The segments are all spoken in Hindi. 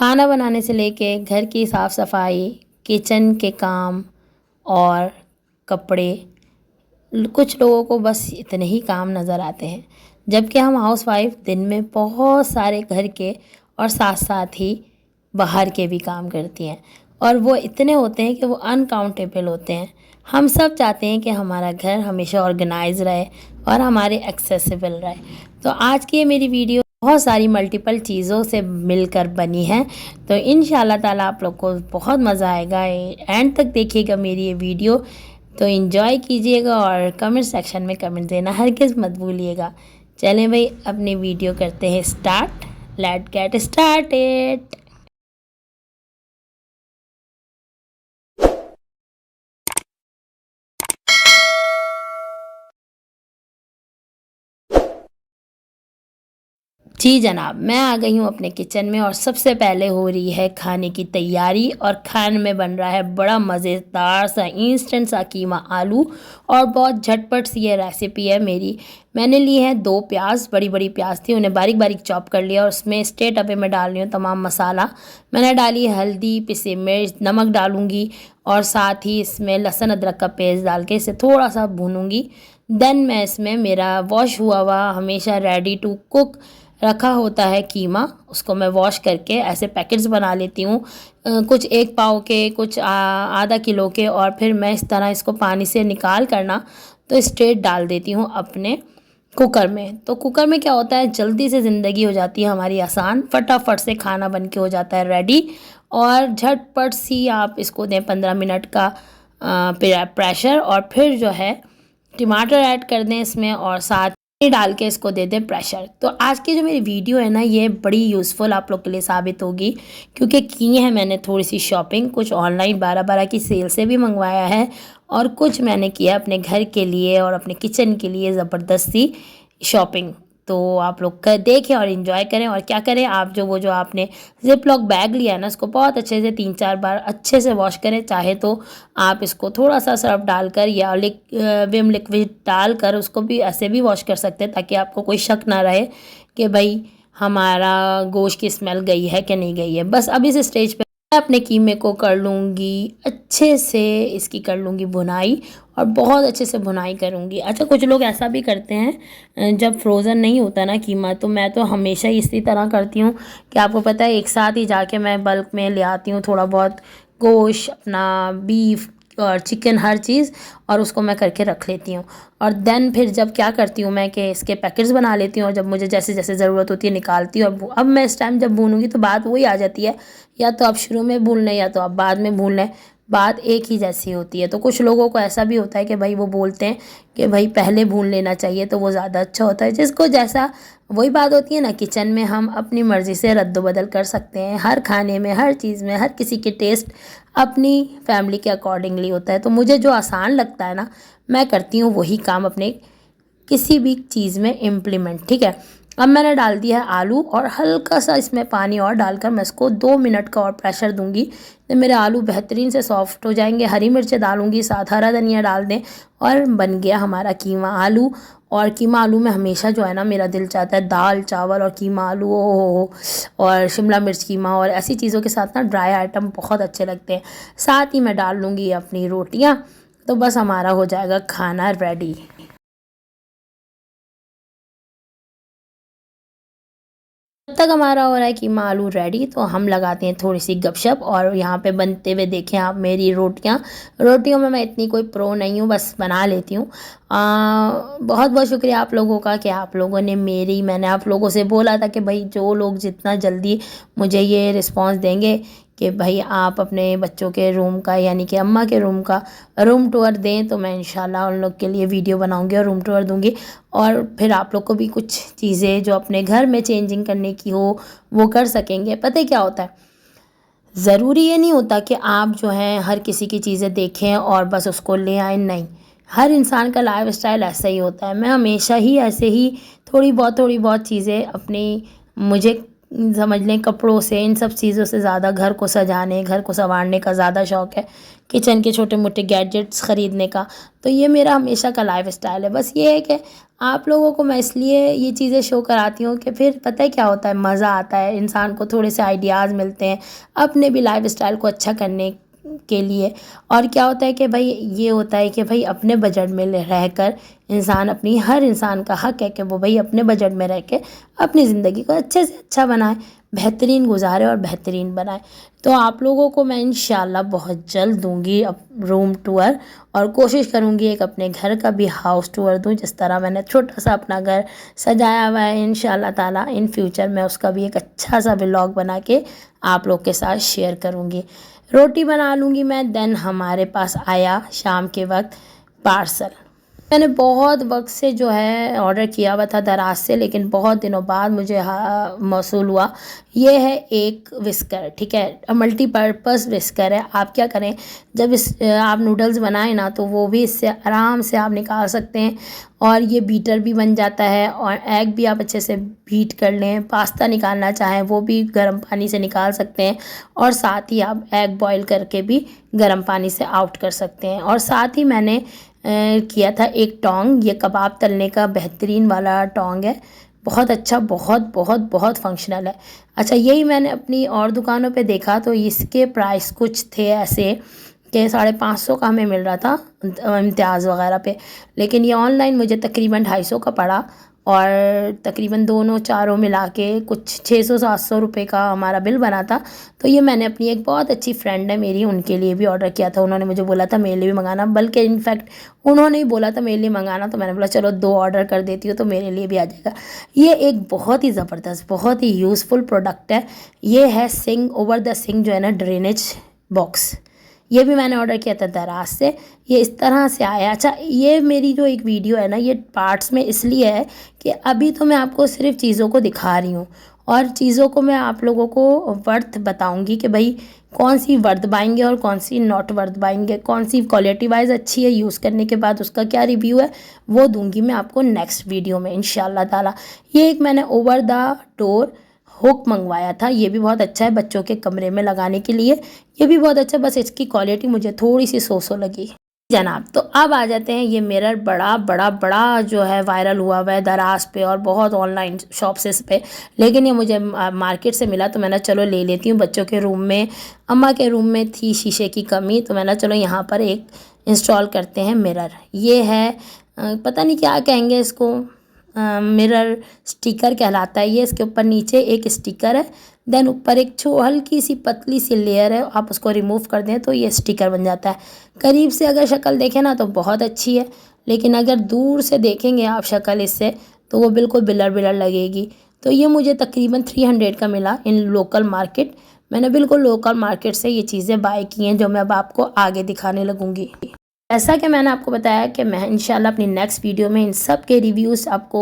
खाना बनाने से लेके घर की साफ़ सफाई, किचन के काम और कपड़े, कुछ लोगों को बस इतने ही काम नज़र आते हैं, जबकि हम हाउसवाइफ दिन में बहुत सारे घर के और साथ साथ ही बाहर के भी काम करती हैं और वो इतने होते हैं कि वो अनकाउंटेबल होते हैं। हम सब चाहते हैं कि हमारा घर हमेशा ऑर्गेनाइज रहे और हमारे एक्सेसिबल रहे। तो आज की ये मेरी वीडियो बहुत सारी मल्टीपल चीज़ों से मिलकर बनी है, तो इंशाल्लाह ताला आप लोग को बहुत मज़ा आएगा। एंड तक देखिएगा मेरी ये वीडियो, तो इन्जॉय कीजिएगा और कमेंट सेक्शन में कमेंट देना हरगिज़ मत भूलिएगा। चलें भाई, अपनी वीडियो करते हैं स्टार्ट। Let's get started. जी जनाब, मैं आ गई हूँ अपने किचन में और सबसे पहले हो रही है खाने की तैयारी। और खाने में बन रहा है बड़ा मज़ेदार सा इंस्टेंट सा कीमा आलू और बहुत झटपट सी ये रेसिपी है मेरी। मैंने ली है 2 प्याज, बड़ी बड़ी प्याज थी, उन्हें बारीक बारीक चॉप कर लिया और उसमें स्ट्रेट अवे में डाल रही हूँ तमाम मसाला। मैंने डाली हल्दी, पिसे मिर्च, नमक डालूँगी और साथ ही इसमें लहसुन अदरक का पेस्ट डाल के इसे थोड़ा सा भूनूँगी। देन मैं इसमें मेरा वॉश हुआ हुआ हमेशा रेडी टू कुक रखा होता है कीमा, उसको मैं वॉश करके ऐसे पैकेट्स बना लेती हूँ, कुछ 1 पाव के, कुछ आधा किलो के, और फिर मैं इस तरह इसको पानी से निकाल करना तो स्ट्रेट डाल देती हूँ अपने कुकर में। तो कुकर में क्या होता है, जल्दी से ज़िंदगी हो जाती है हमारी आसान, फटाफट से खाना बन के हो जाता है रेडी और झटपट सी आप इसको दें 15 मिनट का प्रेशर और फिर जो है टमाटर ऐड कर दें इसमें और साथ डाल के इसको दे दें प्रेशर। तो आज की जो मेरी वीडियो है ना, ये बड़ी यूज़फुल आप लोग के लिए साबित होगी, क्योंकि की है मैंने थोड़ी सी शॉपिंग, कुछ ऑनलाइन 12-12 की सेल से भी मंगवाया है और कुछ मैंने किया अपने घर के लिए और अपने किचन के लिए ज़बरदस्ती शॉपिंग। तो आप लोग कर देखें और इन्जॉय करें। और क्या करें, आप जो आपने जिप लॉक बैग लिया है ना, उसको बहुत अच्छे से 3-4 बार अच्छे से वॉश करें। चाहे तो आप इसको थोड़ा सा सर्फ डालकर या विम लिक्विड डालकर उसको भी ऐसे भी वॉश कर सकते हैं, ताकि आपको कोई शक ना रहे कि भाई हमारा गोश्त की स्मेल गई है कि नहीं गई है। बस अब इस स्टेज पे मैं अपने कीमे को कर लूँगी अच्छे से, इसकी कर लूँगी भुनाई और बहुत अच्छे से भुनाई करूँगी। अच्छा, कुछ लोग ऐसा भी करते हैं जब फ्रोज़न नहीं होता ना कीमा, तो मैं तो हमेशा इसी तरह करती हूँ कि आपको पता है एक साथ ही जाके मैं बल्क में ले आती हूँ थोड़ा बहुत गोश्त, अपना बीफ और चिकन, हर चीज़, और उसको मैं करके रख लेती हूँ। और देन फिर जब क्या करती हूँ मैं कि इसके पैकेट्स बना लेती हूँ और जब मुझे जैसे जैसे ज़रूरत होती है निकालती हूँ। अब मैं इस टाइम जब भूनूंगी तो बात वही आ जाती है, या तो आप शुरू में भून लें या तो आप बाद में भून लें, बात एक ही जैसी होती है। तो कुछ लोगों को ऐसा भी होता है कि भाई वो बोलते हैं कि भाई पहले भून लेना चाहिए, तो वो ज़्यादा अच्छा होता है। जिसको जैसा, वही बात होती है ना, किचन में हम अपनी मर्ज़ी से रद्द-बदल कर सकते हैं हर खाने में, हर चीज़ में। हर किसी के टेस्ट अपनी फैमिली के अकॉर्डिंगली होता है। तो मुझे जो आसान लगता है ना, मैं करती हूँ वही काम अपने किसी भी चीज़ में इम्प्लीमेंट। ठीक है, अब मैंने डाल दिया है आलू और हल्का सा इसमें पानी और डालकर मैं इसको 2 मिनट का और प्रेशर दूंगी, तो मेरे आलू बेहतरीन से सॉफ्ट हो जाएंगे। हरी मिर्चें डालूंगी, साथ हरा धनिया डाल दें और बन गया हमारा कीमा आलू। और कीमा आलू में हमेशा जो है ना, मेरा दिल चाहता है दाल चावल और कीमा आलू, ओ और शिमला मिर्च कीमा और ऐसी चीज़ों के साथ ना ड्राई आइटम बहुत अच्छे लगते हैं। साथ ही मैं डाल लूँगी अपनी रोटियाँ, तो बस हमारा हो जाएगा खाना रेडी। जब तक हमारा हो रहा है कीमा आलू रेडी, तो हम लगाते हैं थोड़ी सी गपशप। और यहाँ पे बनते हुए देखें आप मेरी रोटियों में मैं इतनी कोई प्रो नहीं हूँ, बस बना लेती हूँ। बहुत बहुत शुक्रिया आप लोगों का कि आप लोगों ने मैंने आप लोगों से बोला था कि भाई जो लोग जितना जल्दी मुझे ये रिस्पांस देंगे कि भाई आप अपने बच्चों के रूम का, यानी कि अम्मा के रूम का रूम टूर दें, तो मैं इंशाल्लाह उन लोग के लिए वीडियो बनाऊंगी और रूम टूर दूंगी। और फिर आप लोग को भी कुछ चीज़ें जो अपने घर में चेंजिंग करने की हो वो कर सकेंगे। पता है क्या होता है, ज़रूरी ये नहीं होता कि आप जो है हर किसी की चीज़ें देखें और बस उसको ले आए, नहीं। हर इंसान का लाइफ स्टाइल ऐसा ही होता है। मैं हमेशा ही ऐसे ही थोड़ी बहुत चीज़ें अपनी, मुझे समझ लें कपड़ों से, इन सब चीज़ों से ज़्यादा घर को सजाने, घर को संवारने का ज़्यादा शौक़ है, किचन के छोटे मोटे गैजेट्स ख़रीदने का। तो ये मेरा हमेशा का लाइफ स्टाइल है। बस ये है कि आप लोगों को मैं इसलिए ये चीज़ें शो कराती हूँ कि फिर पता है क्या होता है, मज़ा आता है, इंसान को थोड़े से आइडियाज़ मिलते हैं अपने भी लाइफ़स्टाइल को अच्छा करने के लिए। और क्या होता है कि भाई ये होता है कि भाई अपने बजट में रहकर इंसान अपनी, हर इंसान का हक है कि वो भाई अपने बजट में रह के अपनी ज़िंदगी को अच्छे से अच्छा बनाए, बेहतरीन गुजारे और बेहतरीन बनाए। तो आप लोगों को मैं इंशाल्लाह बहुत जल्द दूंगी अब रूम टूर, और कोशिश करूंगी एक अपने घर का भी हाउस टूर दूं, जिस तरह मैंने छोटा सा अपना घर सजाया हुआ है। इंशाल्लाह ताला इन फ्यूचर मैं उसका भी एक अच्छा सा व्लॉग बना के आप लोग के साथ शेयर करूंगी। रोटी बना लूँगी मैं, देन हमारे पास आया शाम के वक्त पार्सल। मैंने बहुत वक्त से जो है ऑर्डर किया हुआ था दराज से, लेकिन बहुत दिनों बाद मुझे मौसूल हुआ। ये है एक विस्कर, ठीक है, मल्टीपर्पज़ विस्कर है। आप क्या करें, जब आप नूडल्स बनाएं ना, तो वो भी इससे आराम से आप निकाल सकते हैं। और ये बीटर भी बन जाता है, और एग भी आप अच्छे से बीट कर लें। पास्ता निकालना चाहें वो भी गर्म पानी से निकाल सकते हैं, और साथ ही आप एग बॉईल करके भी गर्म पानी से आउट कर सकते हैं। और साथ ही मैंने किया था एक टोंग, ये कबाब तलने का बेहतरीन वाला टोंग है, बहुत अच्छा, बहुत बहुत बहुत फंक्शनल है। अच्छा, यही मैंने अपनी और दुकानों पे देखा तो इसके प्राइस कुछ थे ऐसे कि 550 का हमें मिल रहा था इम्तियाज़ वगैरह पे, लेकिन ये ऑनलाइन मुझे तकरीबन 250 का पड़ा, और तकरीबन दोनों चारों मिला के कुछ 600-700 रुपये का हमारा बिल बना था। तो ये मैंने अपनी एक बहुत अच्छी फ्रेंड है मेरी, उनके लिए भी ऑर्डर किया था। उन्होंने मुझे बोला था मेरे लिए भी मंगाना, बल्कि इनफैक्ट उन्होंने ही बोला था मेरे लिए मंगाना, तो मैंने बोला चलो 2 ऑर्डर कर देती हूँ तो मेरे लिए भी आ जाएगा। ये एक बहुत ही ज़बरदस्त, बहुत ही यूज़फुल प्रोडक्ट है। ये है सिंक ओवर द सिंक, जो है ना, ड्रेनेज बॉक्स। ये भी मैंने ऑर्डर किया था दराज से, ये इस तरह से आया। अच्छा, ये मेरी जो एक वीडियो है ना, ये पार्ट्स में इसलिए है कि अभी तो मैं आपको सिर्फ चीज़ों को दिखा रही हूँ, और चीज़ों को मैं आप लोगों को वर्थ बताऊंगी कि भाई कौन सी वर्थ बाएंगे और कौन सी नॉट वर्थ बाएंगे, कौन सी क्वालिटी वाइज अच्छी है, यूज़ करने के बाद उसका क्या रिव्यू है, वो दूंगी मैं आपको नेक्स्ट वीडियो में इंशाल्लाह ताला। ये एक मैंने ओवर द डोर हुक मंगवाया था, ये भी बहुत अच्छा है बच्चों के कमरे में लगाने के लिए, ये भी बहुत अच्छा, बस इसकी क्वालिटी मुझे थोड़ी सी सो लगी जनाब। तो अब आ जाते हैं, ये मिरर बड़ा बड़ा बड़ा जो है वायरल हुआ है दराज पे और बहुत ऑनलाइन शॉप्स पे, लेकिन ये मुझे मार्केट से मिला, तो मैंने चलो ले लेती हूँ। बच्चों के रूम में, अम्मा के रूम में थी शीशे की कमी, तो मैंने चलो यहाँ पर एक इंस्टॉल करते हैं मिरर। ये है पता नहीं क्या कहेंगे इसको, मिरर स्टिकर कहलाता है ये। इसके ऊपर नीचे एक स्टिकर है, देन ऊपर एक हल्की सी पतली सी लेयर है, आप उसको रिमूव कर दें तो ये स्टिकर बन जाता है। करीब से अगर शक्ल देखें ना तो बहुत अच्छी है, लेकिन अगर दूर से देखेंगे आप शक्ल इससे, तो वो बिल्कुल बिलर बिलर लगेगी। तो ये मुझे तकरीबन 300 का मिला इन लोकल मार्केट। मैंने बिल्कुल लोकल मार्केट से ये चीज़ें बाय की हैं, जो मैं अब आपको आगे दिखाने लगूँगी। ऐसा कि मैंने आपको बताया कि मैं इंशाल्लाह अपनी नेक्स्ट वीडियो में इन सब के रिव्यूज़ आपको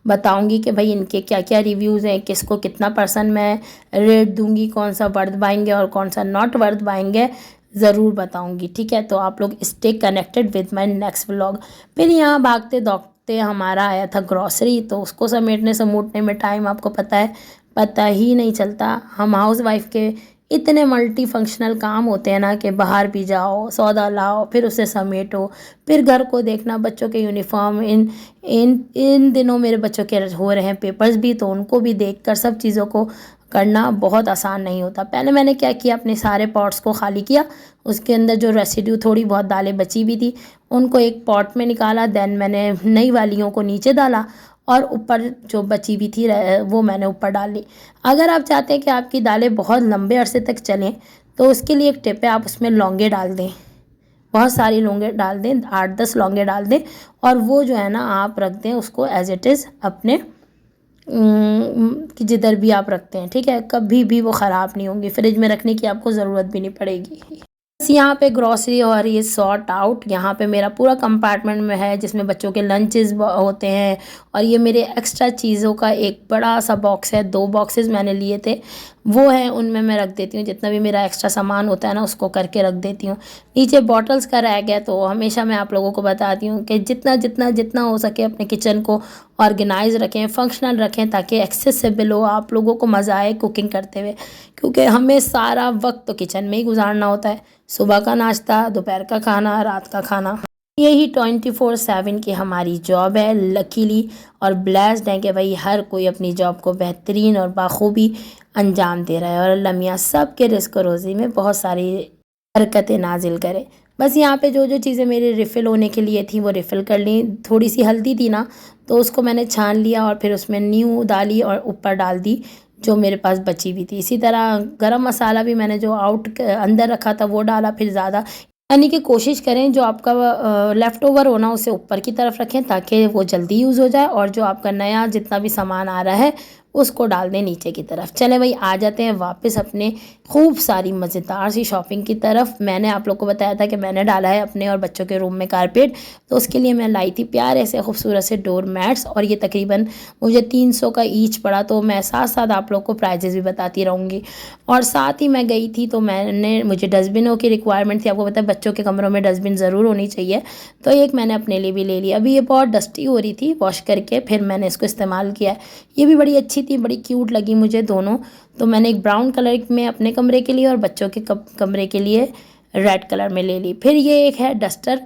बताऊंगी कि भाई इनके क्या क्या रिव्यूज़ हैं, किसको कितना परसेंट मैं रेट दूंगी, कौन सा वर्थ बाएंगे और कौन सा नॉट वर्थ बाएंगे, ज़रूर बताऊंगी। ठीक है, तो आप लोग stay connected with my next vlog. फिर यहाँ भागते दौड़ते हमारा आया था ग्रॉसरी, तो उसको समेटने समूटने में टाइम आपको पता है, पता ही नहीं चलता। हम हाउस वाइफ के इतने मल्टी फंक्शनल काम होते हैं ना कि बाहर भी जाओ, सौदा लाओ, फिर उसे समेटो, फिर घर को देखना, बच्चों के यूनिफॉर्म, इन इन इन दिनों मेरे बच्चों के हो रहे हैं पेपर्स भी, तो उनको भी देखकर सब चीज़ों को करना बहुत आसान नहीं होता। पहले मैंने क्या किया, अपने सारे पॉट्स को खाली किया, उसके अंदर जो रेसिड्यू थोड़ी बहुत दालें बची भी थी उनको एक पॉट में निकाला, देन मैंने नई वालियों को नीचे डाला, और ऊपर जो बची भी थी वो मैंने ऊपर डाल ली। अगर आप चाहते हैं कि आपकी दालें बहुत लंबे अरसे तक चलें, तो उसके लिए एक टिप है, आप उसमें लौंगे डाल दें, बहुत सारी लौंगे डाल दें, 8-10 लौंगे डाल दें, और वो जो है ना आप रख दें उसको एज इट इज़ अपने कि जिधर भी आप रखते हैं, ठीक है, कभी भी वो ख़राब नहीं होंगी, फ्रिज में रखने की आपको ज़रूरत भी नहीं पड़ेगी। यहाँ पे ग्रॉसरी और ये सॉर्ट आउट, यहाँ पे मेरा पूरा कंपार्टमेंट में है जिसमें बच्चों के लंचेस होते हैं, और ये मेरे एक्स्ट्रा चीज़ों का एक बड़ा सा बॉक्स है, 2 बॉक्सेस मैंने लिए थे, वो है, उनमें मैं रख देती हूँ जितना भी मेरा एक्स्ट्रा सामान होता है ना, उसको करके रख देती हूँ। नीचे बॉटल्स का रैक है, तो हमेशा मैं आप लोगों को बताती हूँ कि जितना जितना जितना हो सके अपने किचन को ऑर्गेनाइज रखें, फंक्शनल रखें, ताकि एक्सेसिबल हो, आप लोगों को मज़ा आए कुकिंग करते हुए, क्योंकि हमें सारा वक्त तो किचन में ही गुजारना होता है। सुबह का नाश्ता, दोपहर का खाना, रात का खाना। यही 24/7 की हमारी जॉब है लकीली, और ब्लेस्ड है कि भाई हर कोई अपनी जॉब को बेहतरीन और बाखूबी अंजाम दे रहा है, और अल्लाह मियाँ सब के रिस्क रोज़ी में बहुत सारी बरकतें नाजिल करे। बस यहाँ पे जो जो चीज़ें मेरी रिफ़िल होने के लिए थी वो रिफ़िल कर ली। थोड़ी सी हल्दी थी ना, तो उसको मैंने छान लिया और फिर उसमें नींबू डाली और ऊपर डाल दी जो मेरे पास बची हुई थी। इसी तरह गरम मसाला भी मैंने जो अंदर रखा था वो डाला, फिर ज़्यादा यानी कि कोशिश करें जो आपका लेफ़्ट ओवर हो ना उसे ऊपर की तरफ रखें ताकि वो जल्दी यूज़ हो जाए, और जो आपका नया जितना भी सामान आ रहा है उसको डाल दें नीचे की तरफ। चलें भाई आ जाते हैं वापस अपने खूब सारी मज़ेदार सी शॉपिंग की तरफ। मैंने आप लोग को बताया था कि मैंने डाला है अपने और बच्चों के रूम में कारपेट, तो उसके लिए मैं लाई थी प्यारे से खूबसूरत से डोर मैट्स, और ये तकरीबन मुझे 300 का ईच पड़ा। तो मैं साथ साथ आप लोग को प्राइजेज़ भी बताती रहूँगी। और साथ ही मैं गई थी तो मुझे डस्टबिनों की रिक्वायरमेंट थी। आपको पता है बच्चों के कमरों में डस्टबिन ज़रूर होनी चाहिए, तो एक मैंने अपने लिए भी ले लिया। अभी ये बहुत डस्टी हो रही थी, वॉश करके फिर मैंने इसको इस्तेमाल किया। ये भी बड़ी अच्छी थी, बड़ी क्यूट लगी मुझे दोनों। तो मैंने एक ब्राउन कलर में अपने कमरे के लिए और बच्चों के कमरे के लिए रेड कलर में ले ली। फिर ये एक है डस्टर।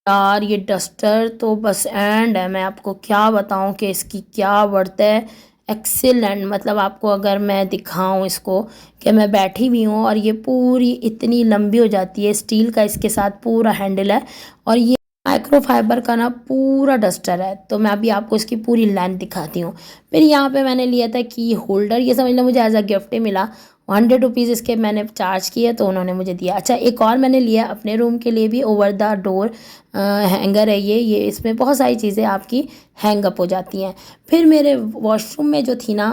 यार ये डस्टर तो बस एंड है, मैं आपको क्या बताऊं कि इसकी क्या वर्थ है। एक्सीलेंट, मतलब आपको अगर मैं दिखाऊं इसको कि मैं बैठी हुई हूँ और ये पूरी इतनी लंबी हो जाती है। स्टील का इसके साथ पूरा हैंडल है, और ये माइक्रोफाइबर का ना पूरा डस्टर है। तो मैं अभी आपको इसकी पूरी लेंथ दिखाती हूँ। फिर यहाँ पे मैंने लिया था की होल्डर, ये समझ लो मुझे एज अ गिफ्ट ही मिला। 100 रुपीज़ इसके मैंने चार्ज किए तो उन्होंने मुझे दिया। अच्छा एक और मैंने लिया अपने रूम के लिए भी, ओवर द डोर हैंगर है ये इसमें बहुत सारी चीज़ें आपकी हैंग अप हो जाती हैं। फिर मेरे वॉशरूम में जो थी ना,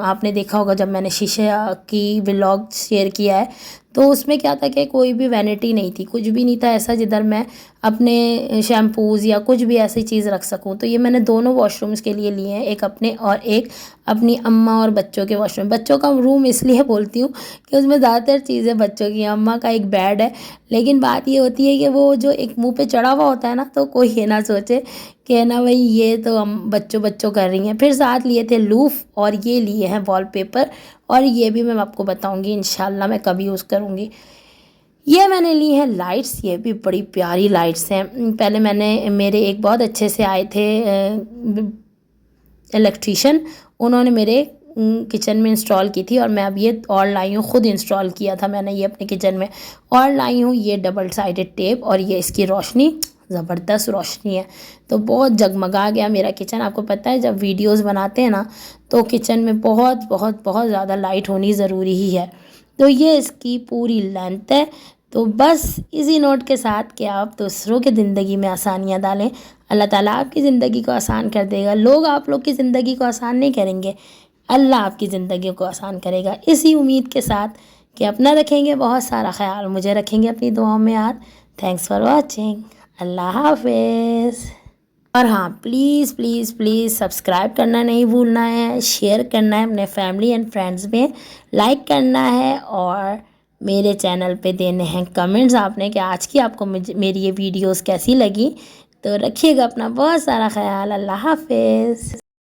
आपने देखा होगा जब मैंने शीशे की व्लॉग शेयर किया है, तो उसमें क्या था कि कोई भी वैनिटी नहीं थी, कुछ भी नहीं था ऐसा जिधर मैं अपने शैम्पूज़ या कुछ भी ऐसी चीज़ रख सकूं। तो ये मैंने दोनों वॉशरूम्स के लिए लिए हैं, एक अपने और एक अपनी अम्मा और बच्चों के वॉशरूम। बच्चों का रूम इसलिए बोलती हूँ कि उसमें ज़्यादातर चीज़ें बच्चों की, अम्मा का एक बेड है। लेकिन बात ये होती है कि वो जो एक मुंह पे चढ़ा हुआ होता है ना, तो कोई ये ना सोचे कि ना भाई ये तो हम बच्चों बच्चों कर रही हैं। फिर साथ लिए थे लूफ़, और ये लिए हैं वॉलपेपर, और ये भी मैं आपको बताऊंगी इंशाल्लाह मैं कभी यूज़ करूँगी। ये मैंने ली है लाइट्स, ये भी बड़ी प्यारी लाइट्स हैं। पहले मैंने मेरे एक बहुत अच्छे से आए थे इलेक्ट्रीशियन, उन्होंने मेरे किचन में इंस्टॉल की थी, और मैं अब ये और लाई हूँ, ख़ुद इंस्टॉल किया था मैंने ये अपने किचन में। और लाई हूँ ये डबल साइडेड टेप, और ये इसकी रोशनी ज़बरदस्त रोशनी है, तो बहुत जगमगा गया मेरा किचन। आपको पता है जब वीडियोस बनाते हैं ना तो किचन में बहुत बहुत बहुत ज़्यादा लाइट होनी ज़रूरी ही है। तो ये इसकी पूरी लेंथ है। तो बस इसी नोट के साथ कि आप दूसरों की ज़िंदगी में आसानियाँ डालें, अल्लाह ताला आपकी ज़िंदगी को आसान कर देगा। लोग आप लोग की ज़िंदगी को आसान नहीं करेंगे, अल्लाह आपकी ज़िंदगी को आसान करेगा। इसी उम्मीद के साथ कि अपना रखेंगे बहुत सारा ख्याल, मुझे रखेंगे अपनी दुआओं में याद। Thanks for watching. अल्लाह हाफिज़। और हाँ प्लीज़ प्लीज़ प्लीज़ सब्सक्राइब करना नहीं भूलना है, शेयर करना है अपने फैमिली एंड फ्रेंड्स में, लाइक करना है, और मेरे चैनल पे देने हैं कमेंट्स आपने कि आज की आपको मेरी ये वीडियोस कैसी लगी। तो रखिएगा अपना बहुत सारा ख्याल। अल्लाह हाफिज़।